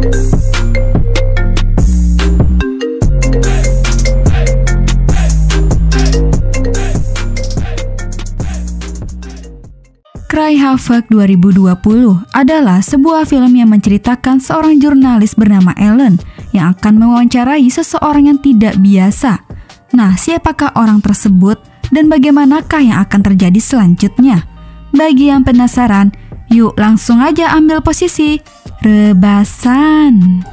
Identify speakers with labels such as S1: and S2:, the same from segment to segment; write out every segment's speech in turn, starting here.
S1: Cry Havoc 2020 adalah sebuah film yang menceritakan seorang jurnalis bernama Ellen yang akan mewawancarai seseorang yang tidak biasa. Nah, siapakah orang tersebut dan bagaimanakah yang akan terjadi selanjutnya? Bagi yang penasaran, yuk langsung aja ambil posisi. Rebasan.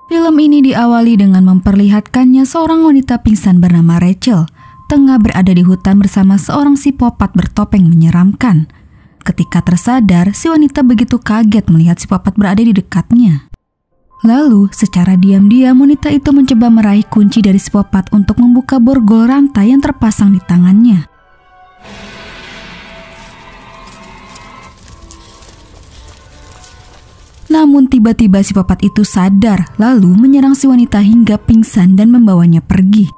S1: Film ini diawali dengan memperlihatkannya seorang wanita pingsan bernama Rachel tengah berada di hutan bersama seorang psikopat bertopeng menyeramkan. Ketika tersadar, si wanita begitu kaget melihat psikopat berada di dekatnya. Lalu, secara diam-diam wanita itu mencoba meraih kunci dari psikopat untuk membuka borgol rantai yang terpasang di tangannya. Namun tiba-tiba si psikopat itu sadar, lalu menyerang si wanita hingga pingsan dan membawanya pergi.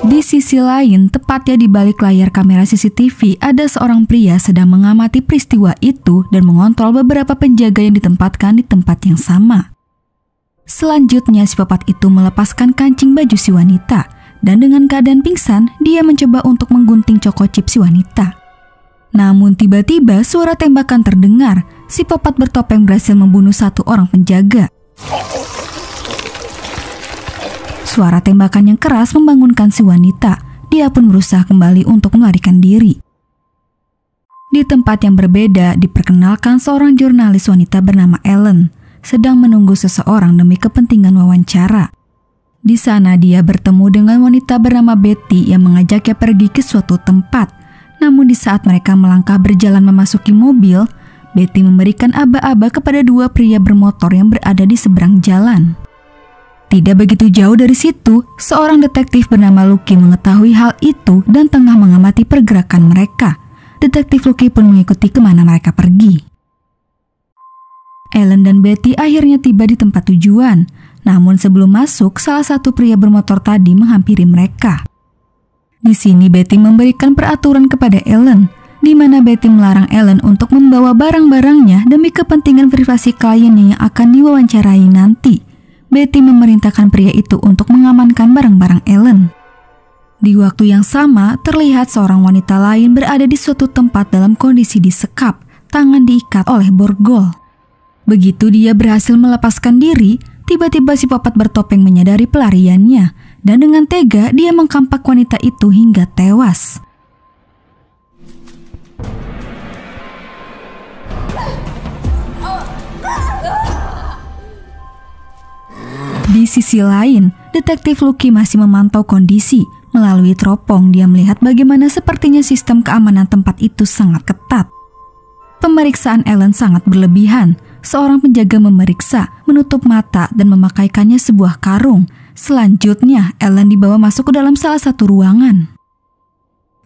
S1: Di sisi lain, tepatnya di balik layar kamera CCTV, ada seorang pria sedang mengamati peristiwa itu dan mengontrol beberapa penjaga yang ditempatkan di tempat yang sama. Selanjutnya, si psikopat itu melepaskan kancing baju si wanita, dan dengan keadaan pingsan, dia mencoba untuk menggunting coko chip si wanita. Namun tiba-tiba suara tembakan terdengar. Si psikopat bertopeng berhasil membunuh satu orang penjaga. Suara tembakan yang keras membangunkan si wanita. Dia pun berusaha kembali untuk melarikan diri. Di tempat yang berbeda, diperkenalkan seorang jurnalis wanita bernama Ellen sedang menunggu seseorang demi kepentingan wawancara. Di sana dia bertemu dengan wanita bernama Betty yang mengajaknya pergi ke suatu tempat. Namun di saat mereka melangkah berjalan memasuki mobil, Betty memberikan aba-aba kepada dua pria bermotor yang berada di seberang jalan. Tidak begitu jauh dari situ, seorang detektif bernama Lucky mengetahui hal itu dan tengah mengamati pergerakan mereka. Detektif Lucky pun mengikuti kemana mereka pergi. Ellen dan Betty akhirnya tiba di tempat tujuan. Namun sebelum masuk, salah satu pria bermotor tadi menghampiri mereka. Di sini Betty memberikan peraturan kepada Ellen, di mana Betty melarang Ellen untuk membawa barang-barangnya demi kepentingan privasi kliennya yang akan diwawancarai nanti. Betty memerintahkan pria itu untuk mengamankan barang-barang Ellen. Di waktu yang sama, terlihat seorang wanita lain berada di suatu tempat dalam kondisi disekap, tangan diikat oleh borgol. Begitu dia berhasil melepaskan diri, tiba-tiba si psikopat bertopeng menyadari pelariannya. Dan dengan tega, dia mengkampak wanita itu hingga tewas. Di sisi lain, detektif Lucky masih memantau kondisi. Melalui teropong, dia melihat bagaimana sepertinya sistem keamanan tempat itu sangat ketat. Pemeriksaan Ellen sangat berlebihan. Seorang penjaga memeriksa, menutup mata, dan memakaikannya sebuah karung. Selanjutnya, Ellen dibawa masuk ke dalam salah satu ruangan.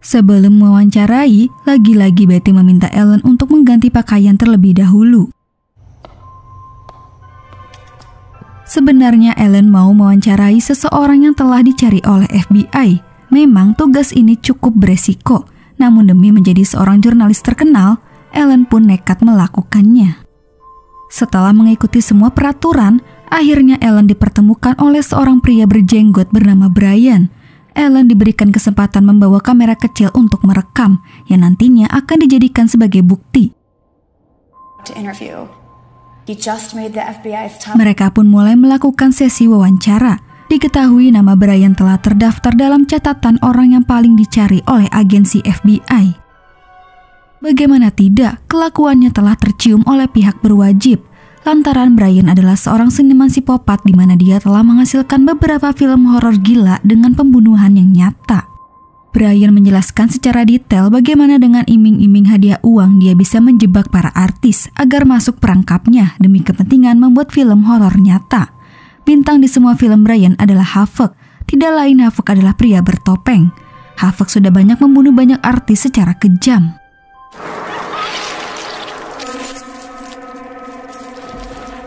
S1: Sebelum mewawancarai, lagi-lagi Betty meminta Ellen untuk mengganti pakaian terlebih dahulu. Sebenarnya Ellen mau mewawancarai seseorang yang telah dicari oleh FBI. Memang tugas ini cukup beresiko, namun demi menjadi seorang jurnalis terkenal, Ellen pun nekat melakukannya. Setelah mengikuti semua peraturan, akhirnya Ellen dipertemukan oleh seorang pria berjenggot bernama Brian. Ellen diberikan kesempatan membawa kamera kecil untuk merekam, yang nantinya akan dijadikan sebagai bukti. Mereka pun mulai melakukan sesi wawancara. Diketahui nama Brian telah terdaftar dalam catatan orang yang paling dicari oleh agensi FBI. Bagaimana tidak, kelakuannya telah tercium oleh pihak berwajib. Lantaran Brian adalah seorang seniman psikopat di mana dia telah menghasilkan beberapa film horor gila dengan pembunuhan yang nyata. Brian menjelaskan secara detail bagaimana dengan iming-iming hadiah uang dia bisa menjebak para artis agar masuk perangkapnya demi kepentingan membuat film horor nyata. Bintang di semua film Brian adalah Havoc. Tidak lain Havoc adalah pria bertopeng. Havoc sudah banyak membunuh banyak artis secara kejam.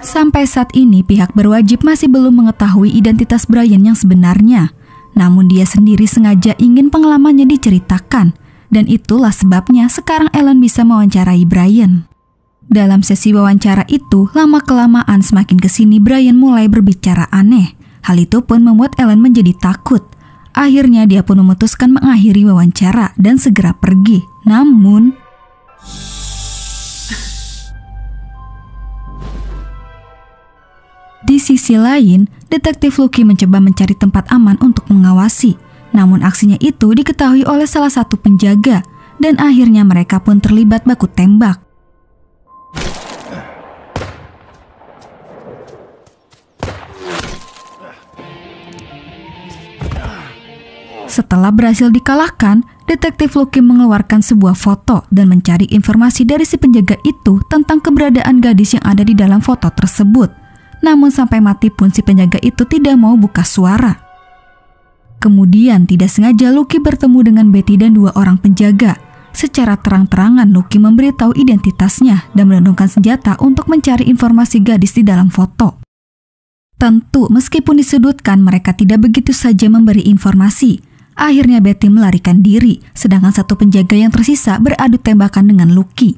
S1: Sampai saat ini pihak berwajib masih belum mengetahui identitas Brian yang sebenarnya. namun dia sendiri sengaja ingin pengalamannya diceritakan, dan itulah sebabnya sekarang Ellen bisa mewawancarai Brian. Dalam sesi wawancara itu, lama-kelamaan semakin kesini Brian mulai berbicara aneh. Hal itu pun membuat Ellen menjadi takut. Akhirnya dia pun memutuskan mengakhiri wawancara dan segera pergi. Namun, di sisi lain, detektif Lucky mencoba mencari tempat aman untuk mengawasi. Namun aksinya itu diketahui oleh salah satu penjaga dan akhirnya mereka pun terlibat baku tembak. Setelah berhasil dikalahkan, detektif Lucky mengeluarkan sebuah foto dan mencari informasi dari si penjaga itu tentang keberadaan gadis yang ada di dalam foto tersebut. Namun sampai mati pun si penjaga itu tidak mau buka suara. Kemudian tidak sengaja Lucky bertemu dengan Betty dan dua orang penjaga. Secara terang-terangan Lucky memberitahu identitasnya dan menodongkan senjata untuk mencari informasi gadis di dalam foto. Tentu meskipun disudutkan mereka tidak begitu saja memberi informasi. Akhirnya Betty melarikan diri, sedangkan satu penjaga yang tersisa beradu tembakan dengan Lucky.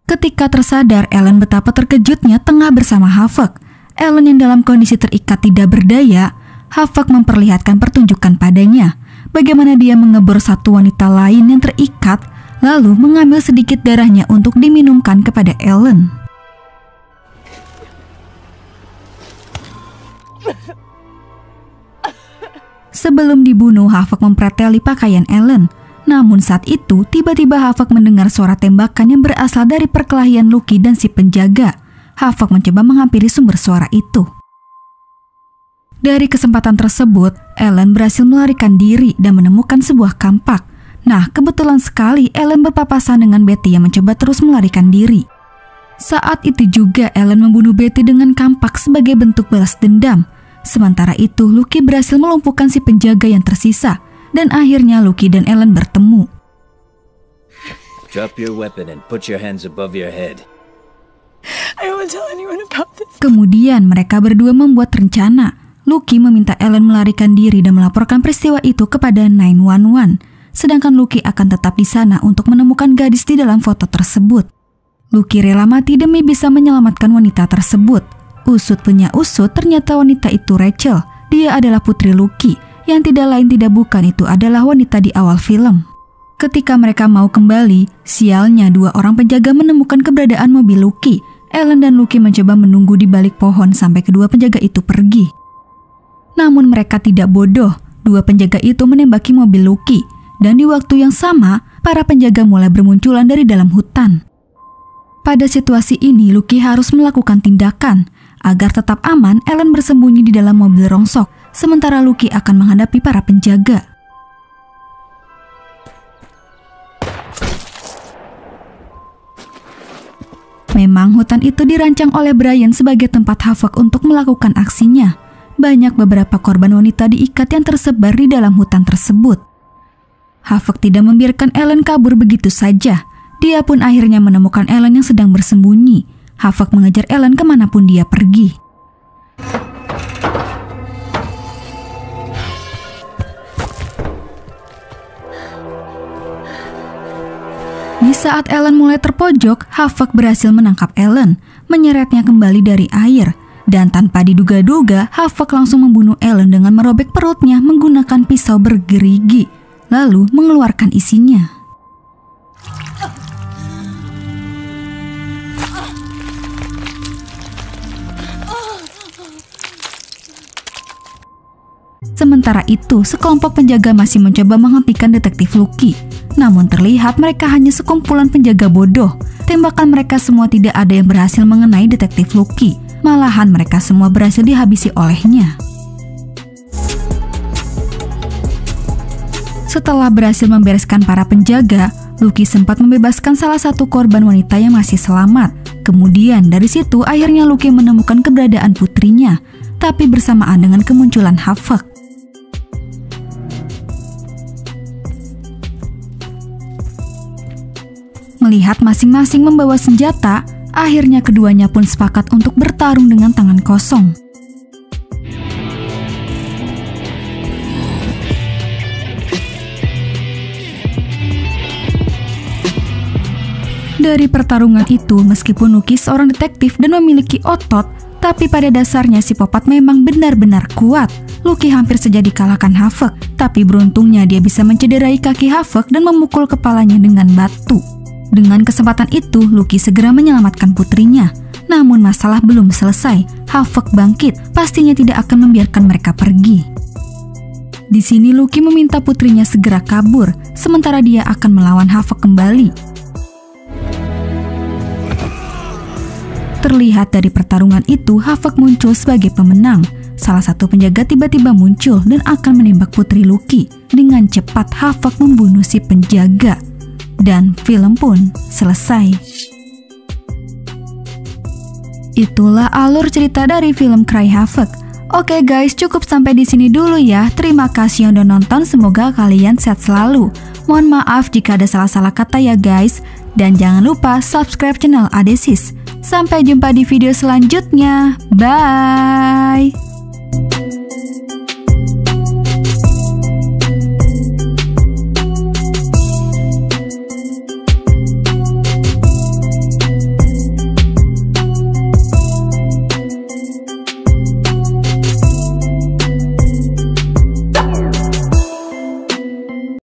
S1: Ketika tersadar, Ellen betapa terkejutnya tengah bersama Havoc. Ellen yang dalam kondisi terikat tidak berdaya, Havoc memperlihatkan pertunjukan padanya. Bagaimana dia mengebor satu wanita lain yang terikat, lalu mengambil sedikit darahnya untuk diminumkan kepada Ellen. Sebelum dibunuh, Havoc mempreteli pakaian Ellen. Namun saat itu, tiba-tiba Havoc mendengar suara tembakan yang berasal dari perkelahian Lucky dan si penjaga. Havoc mencoba menghampiri sumber suara itu. Dari kesempatan tersebut, Ellen berhasil melarikan diri dan menemukan sebuah kampak. Nah, kebetulan sekali Ellen berpapasan dengan Betty yang mencoba terus melarikan diri. Saat itu juga Ellen membunuh Betty dengan kampak sebagai bentuk balas dendam. Sementara itu, Lucky berhasil melumpuhkan si penjaga yang tersisa, dan akhirnya Lucky dan Ellen bertemu.
S2: Drop your weapon and put your hands above your head.
S3: I won't tell anyone about this.
S1: Kemudian mereka berdua membuat rencana. Lucky meminta Ellen melarikan diri dan melaporkan peristiwa itu kepada 911, sedangkan Lucky akan tetap di sana untuk menemukan gadis di dalam foto tersebut. Lucky rela mati demi bisa menyelamatkan wanita tersebut. Usut punya usut, ternyata wanita itu Rachel. Dia adalah putri Lucky, yang tidak lain tidak bukan itu adalah wanita di awal film. Ketika mereka mau kembali, sialnya dua orang penjaga menemukan keberadaan mobil Lucky. Ellen dan Lucky mencoba menunggu di balik pohon sampai kedua penjaga itu pergi. Namun mereka tidak bodoh, dua penjaga itu menembaki mobil Lucky. Dan di waktu yang sama, para penjaga mulai bermunculan dari dalam hutan. Pada situasi ini, Lucky harus melakukan tindakan. Agar tetap aman, Ellen bersembunyi di dalam mobil rongsok, sementara Lucky akan menghadapi para penjaga. Memang hutan itu dirancang oleh Brian sebagai tempat Havoc untuk melakukan aksinya. Banyak beberapa korban wanita diikat yang tersebar di dalam hutan tersebut. Havoc tidak membiarkan Ellen kabur begitu saja. Dia pun akhirnya menemukan Ellen yang sedang bersembunyi. Havoc mengejar Ellen kemanapun dia pergi. Di saat Ellen mulai terpojok, Havoc berhasil menangkap Ellen, menyeretnya kembali dari air. Dan tanpa diduga-duga, Havoc langsung membunuh Ellen dengan merobek perutnya menggunakan pisau bergerigi, lalu mengeluarkan isinya. Sementara itu, sekelompok penjaga masih mencoba menghentikan detektif Lucky. Namun terlihat mereka hanya sekumpulan penjaga bodoh. Tembakan mereka semua tidak ada yang berhasil mengenai detektif Lucky. Malahan mereka semua berhasil dihabisi olehnya. Setelah berhasil membereskan para penjaga, Lucky sempat membebaskan salah satu korban wanita yang masih selamat. Kemudian dari situ akhirnya Lucky menemukan keberadaan putrinya, tapi bersamaan dengan kemunculan Havoc. Melihat masing-masing membawa senjata, akhirnya keduanya pun sepakat untuk bertarung dengan tangan kosong. Dari pertarungan itu, meskipun Lucky seorang detektif dan memiliki otot, tapi pada dasarnya si Popat memang benar-benar kuat. Lucky hampir saja dikalahkan Havok, tapi beruntungnya dia bisa mencederai kaki Havok dan memukul kepalanya dengan batu. Dengan kesempatan itu, Lucky segera menyelamatkan putrinya. Namun masalah belum selesai. Havok bangkit, pastinya tidak akan membiarkan mereka pergi. Di sini Lucky meminta putrinya segera kabur, sementara dia akan melawan Havok kembali. Terlihat dari pertarungan itu, Havok muncul sebagai pemenang. Salah satu penjaga tiba-tiba muncul dan akan menembak putri Lucky. Dengan cepat Havok membunuh si penjaga. Dan film pun selesai. Itulah alur cerita dari film Cry Havok. Oke guys, cukup sampai di sini dulu ya. Terima kasih yang udah nonton, semoga kalian sehat selalu. Mohon maaf jika ada salah-salah kata ya guys. Dan jangan lupa subscribe channel Adesis. Sampai jumpa di video selanjutnya. Bye!